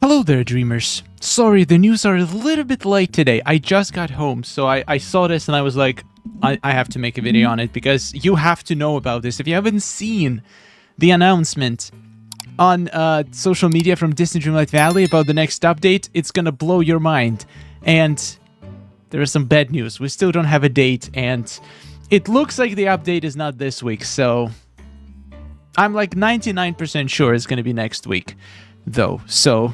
Hello there, dreamers. Sorry, the news are a little bit late today. I just got home, so I saw this and I was like, I have to make a video on it because you have to know about this. If you haven't seen the announcement on social media from Disney Dreamlight Valley about the next update, it's gonna blow your mind. And there is some bad news. We still don't have a date, and it looks like the update is not this week, so I'm like 99% sure it's gonna be next week, though. So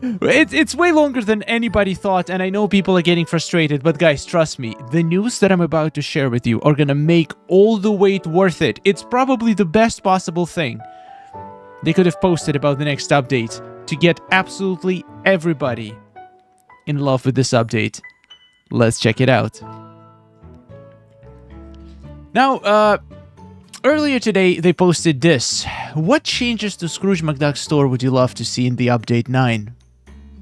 it's way longer than anybody thought, and I know people are getting frustrated, but guys, trust me, the news that I'm about to share with you are gonna make all the wait worth it. It's probably the best possible thing they could have posted about the next update to get absolutely everybody in love with this update. Let's check it out. Now, earlier today, they posted this. What changes to Scrooge McDuck's store would you love to see in the update 9?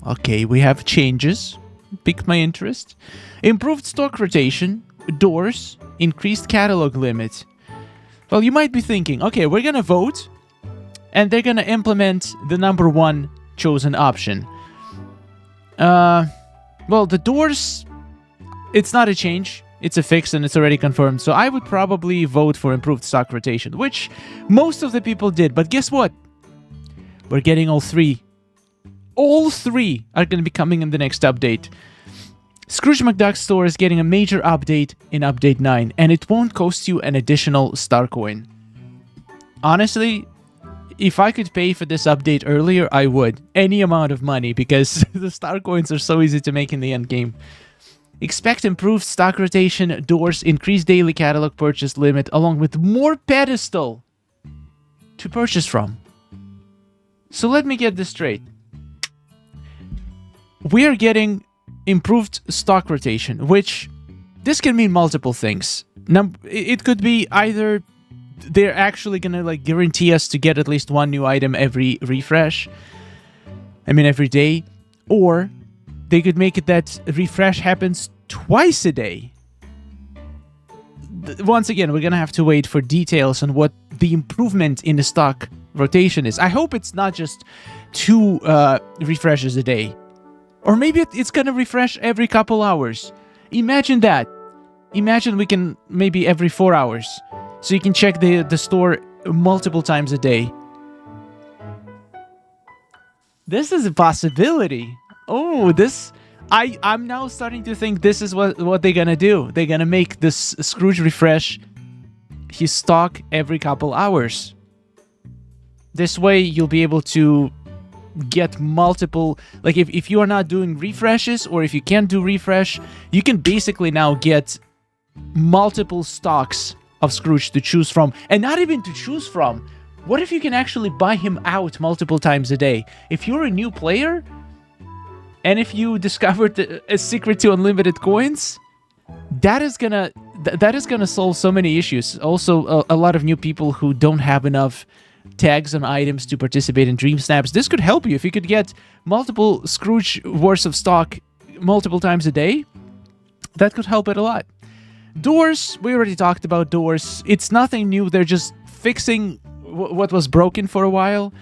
Okay, we have changes. Piqued my interest. Improved stock rotation, doors, increased catalog limit. Well, you might be thinking, okay, we're gonna vote, and they're gonna implement the number one chosen option. Well, the doors, it's not a change. It's a fix and it's already confirmed. So I would probably vote for improved stock rotation, which most of the people did. But guess what? We're getting all three. All three are going to be coming in the next update. Scrooge McDuck's store is getting a major update in Update 9, and it won't cost you an additional star coin. Honestly, if I could pay for this update earlier, I would. Any amount of money, because the star coins are so easy to make in the end game. Expect improved stock rotation, doors, increased daily catalog purchase limit, along with more pedestal to purchase from. So let me get this straight. We are getting improved stock rotation, which this can mean multiple things. It could be either they're actually gonna like guarantee us to get at least one new item every refresh. Every day. Or they could make it that refresh happens twice a day. Once again, we're gonna have to wait for details on what the improvement in the stock rotation is. I hope it's not just 2 refreshes a day. Or maybe it's gonna refresh every couple hours. Imagine that. Imagine we can maybe every 4 hours. So you can check the store multiple times a day. This is a possibility. Oh, I'm now starting to think this is what they're gonna do. They're gonna make this Scrooge refresh his stock every couple hours. This way you'll be able to get multiple, like if you are not doing refreshes, or if you can't do refresh, you can basically now get multiple stocks of Scrooge to choose from. And not even to choose from. What if you can actually buy him out multiple times a day? If you're a new player, and if you discovered a secret to unlimited coins, that is gonna solve so many issues. Also, a lot of new people who don't have enough tags on items to participate in Dream Snaps. This could help you if you could get multiple Scrooge worth of stock multiple times a day. That could help it a lot. Doors, we already talked about doors. It's nothing new. They're just fixing what was broken for a while.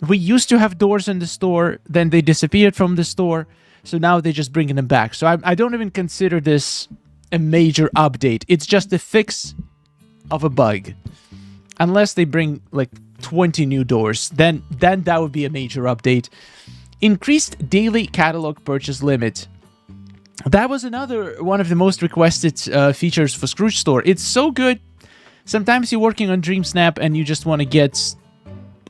We used to have doors in the store, then they disappeared from the store, so now they're just bringing them back. So I don't even consider this a major update. It's just a fix of a bug. Unless they bring like 20 new doors, then that would be a major update. Increased daily catalog purchase limit. That was another one of the most requested features for Scrooge Store. It's so good. Sometimes you're working on Dream Snap and you just want to get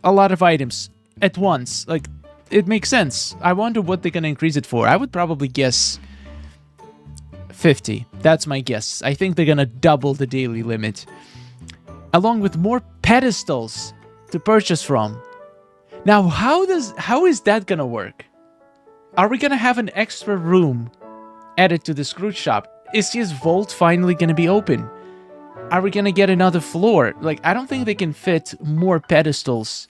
a lot of items at once. Like, it makes sense. I wonder what they're going to increase it for. I would probably guess 50. That's my guess. I think they're going to double the daily limit. Along with more pedestals to purchase from. Now, how is that going to work? Are we going to have an extra room added to the Scrooge shop? Is his vault finally going to be open? Are we going to get another floor? Like, I don't think they can fit more pedestals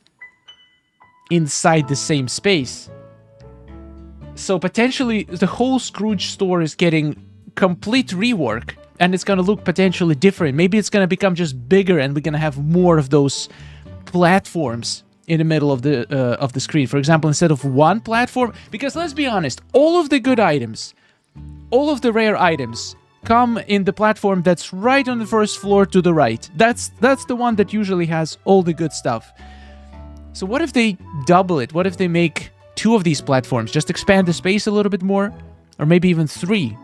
inside the same space. So potentially the whole Scrooge store is getting complete rework, and it's going to look potentially different. Maybe it's going to become just bigger and we're going to have more of those platforms in the middle of the screen. For example, instead of one platform, because let's be honest, all of the good items, all of the rare items come in the platform that's right on the first floor to the right. That's the one that usually has all the good stuff. So what if they double it? What if they make 2 of these platforms? Just expand the space a little bit more, or maybe even 3.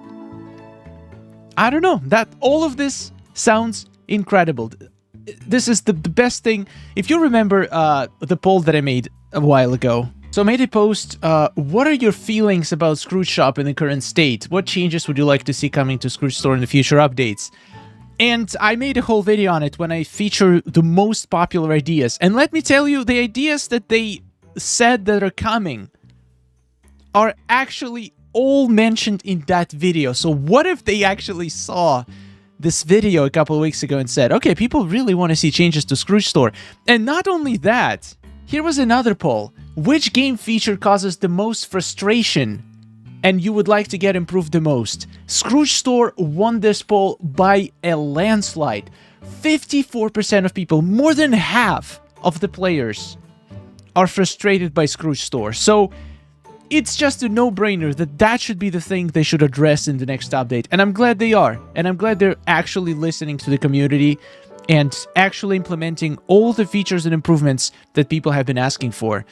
I don't know. That all of this sounds incredible. This is the best thing. If you remember the poll that I made a while ago. So I made a post, what are your feelings about Scrooge Shop in the current state? What changes would you like to see coming to Scrooge Store in the future updates? And I made a whole video on it when I feature the most popular ideas. And let me tell you, the ideas that they said that are coming are actually all mentioned in that video. So what if they actually saw this video a couple of weeks ago and said, okay, people really want to see changes to Scrooge Store. And not only that, here was another poll. Which game feature causes the most frustration and you would like to get improved the most? Scrooge Store won this poll by a landslide. 54% of people, more than half of the players, are frustrated by Scrooge Store. So it's just a no-brainer that that should be the thing they should address in the next update. And I'm glad they are. And I'm glad they're actually listening to the community and actually implementing all the features and improvements that people have been asking for.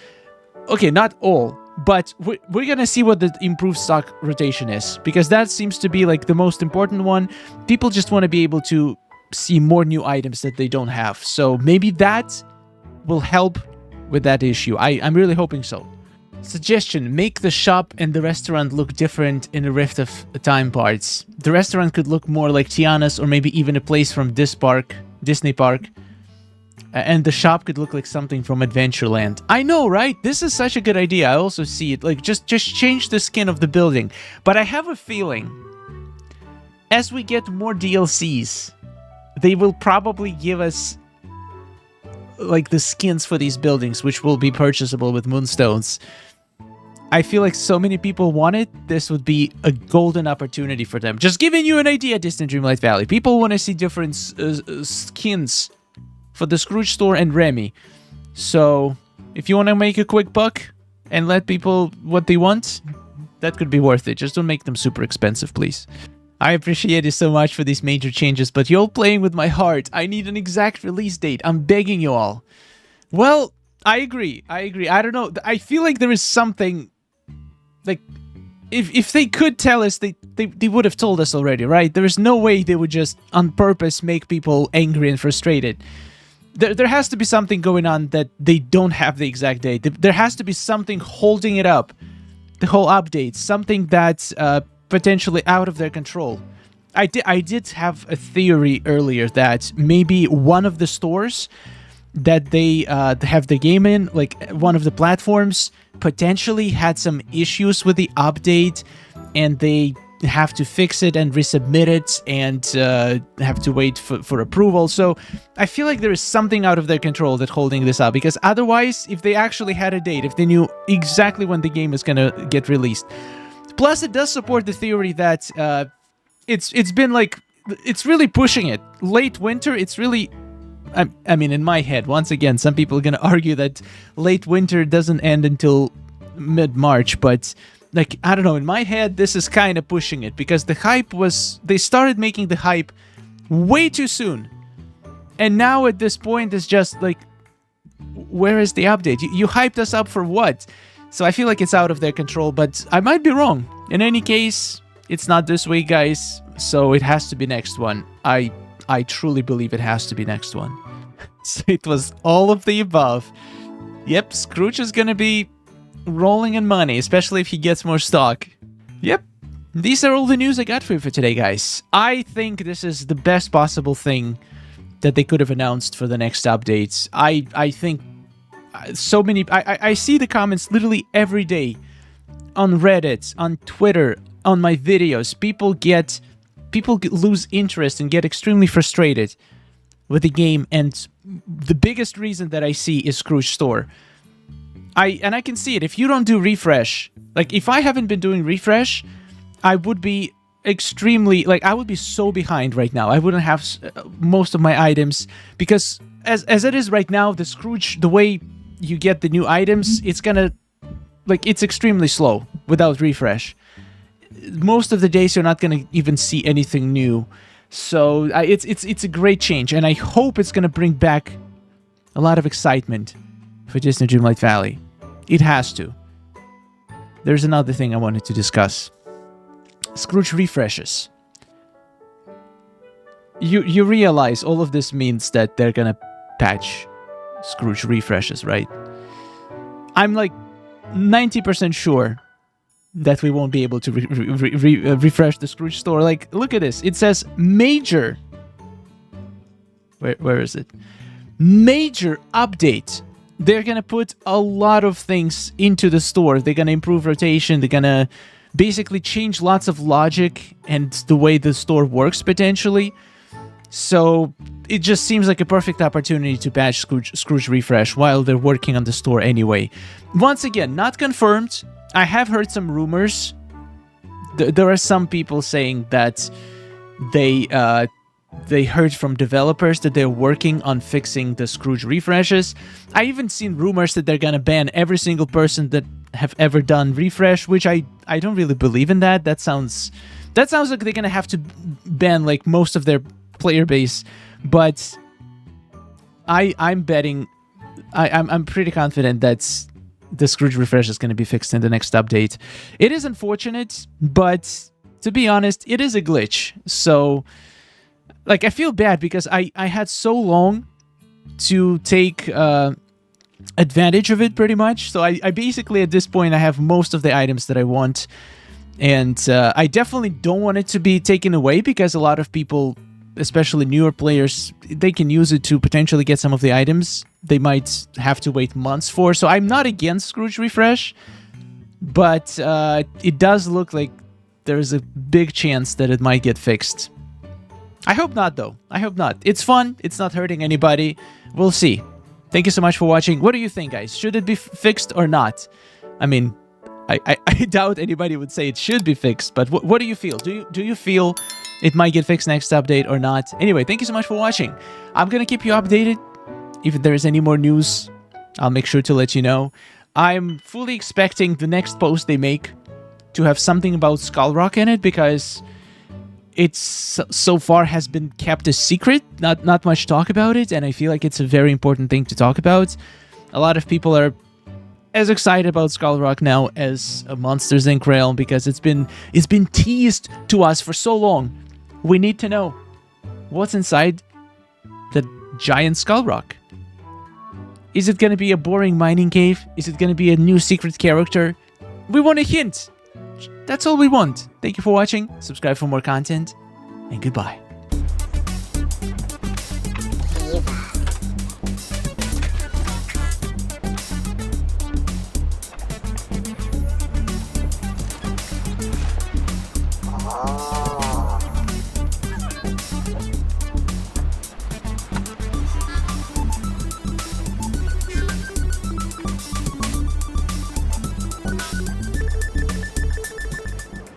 Okay, not all, but we're gonna see what the improved stock rotation is, because that seems to be like the most important one. People just want to be able to see more new items that they don't have. So maybe that will help with that issue. I'm really hoping so. Suggestion: make the shop and the restaurant look different in the Rift of Time parts. The restaurant could look more like Tiana's, or maybe even a place from Disney Park. And the shop could look like something from Adventureland. I know, right? This is such a good idea. I also see it. Like, just change the skin of the building. But I have a feeling, as we get more DLCs, they will probably give us like the skins for these buildings, which will be purchasable with Moonstones. I feel like so many people want it. This would be a golden opportunity for them. Just giving you an idea, Disney Dreamlight Valley. People want to see different skins for the Scrooge Store and Remy. So if you want to make a quick buck and let people what they want, that could be worth it. Just don't make them super expensive, please. I appreciate it so much for these major changes, but you're playing with my heart. I need an exact release date. I'm begging you all. Well, I agree. I don't know. I feel like there is something, like, if they could tell us, they would have told us already, right? There is no way they would just on purpose make people angry and frustrated. There has to be something going on that they don't have the exact date. There has to be something holding it up, the whole update, something that's potentially out of their control. I did have a theory earlier that maybe one of the stores that they have the game in, like one of the platforms, potentially had some issues with the update, and they have to fix it and resubmit it and have to wait for approval. So I feel like there is something out of their control that's holding this up, because otherwise, if they actually had a date, if they knew exactly when the game is gonna get released. Plus, it does support the theory that it's been like, it's really pushing it. Late winter, it's really, I mean, in my head, once again, some people are gonna argue that late winter doesn't end until mid-March, but like, I don't know, in my head, this is kind of pushing it, because the hype was, they started making the hype way too soon. And now at this point, it's just like, where is the update? You hyped us up for what? So I feel like it's out of their control, but I might be wrong. In any case, it's not this week, guys, so it has to be next one. I truly believe it has to be next one. So it was all of the above. Yep, Scrooge is gonna be rolling in money, especially if he gets more stock. Yep, these are all the news I got for you for today, guys. I think this is the best possible thing that they could have announced for the next updates. I think so many... I see the comments literally every day on Reddit, on Twitter, on my videos. People lose interest and get extremely frustrated with the game, and the biggest reason that I see is Scrooge Store. I can see it. If you don't do refresh, like if I haven't been doing refresh, I would be extremely, like, I would be so behind right now. I wouldn't have most of my items, because as it is right now, the Scrooge, the way you get the new items, it's gonna, like, it's extremely slow without refresh. Most of the days you're not gonna even see anything new. So it's a great change, and I hope it's gonna bring back a lot of excitement for Disney Dreamlight Valley. It has to. There's another thing I wanted to discuss. Scrooge refreshes. You realize all of this means that they're gonna patch Scrooge refreshes, right? I'm like 90% sure that we won't be able to refresh the Scrooge store. Like, look at this. It says major. Where is it? Major update. They're gonna put a lot of things into the store. They're gonna improve rotation. They're gonna basically change lots of logic and the way the store works potentially. So it just seems like a perfect opportunity to patch Scrooge refresh while they're working on the store anyway. Once again, not confirmed. I have heard some rumors. There are some people saying that they heard from developers that they're working on fixing the Scrooge refreshes. I even seen rumors that they're gonna ban every single person that have ever done refresh, which I don't really believe in that. That sounds like they're gonna have to ban like most of their player base. But I'm betting, I'm pretty confident that the Scrooge refresh is going to be fixed in the next update. It is unfortunate, but to be honest, it is a glitch. So, like, I feel bad because I had so long to take advantage of it, pretty much. So I basically, at this point, I have most of the items that I want. And I definitely don't want it to be taken away because a lot of people, especially newer players, they can use it to potentially get some of the items they might have to wait months for. So I'm not against Scrooge refresh, but it does look like there's a big chance that it might get fixed. I hope not, though. I hope not. It's fun. It's not hurting anybody. We'll see. Thank you so much for watching. What do you think, guys? Should it be fixed or not? I mean, I doubt anybody would say it should be fixed, but what do you feel? Do you feel it might get fixed next update or not? Anyway, thank you so much for watching. I'm gonna keep you updated. If there is any more news, I'll make sure to let you know. I'm fully expecting the next post they make to have something about Skull Rock in it, because it's so far has been kept a secret. Not much talk about it, and I feel like it's a very important thing to talk about. A lot of people are as excited about Skull Rock now as a Monsters Inc. realm, because it's been teased to us for so long. We need to know what's inside the giant Skull Rock. Is it going to be a boring mining cave? Is it going to be a new secret character? We want a hint. That's all we want. Thank you for watching. Subscribe for more content, and goodbye.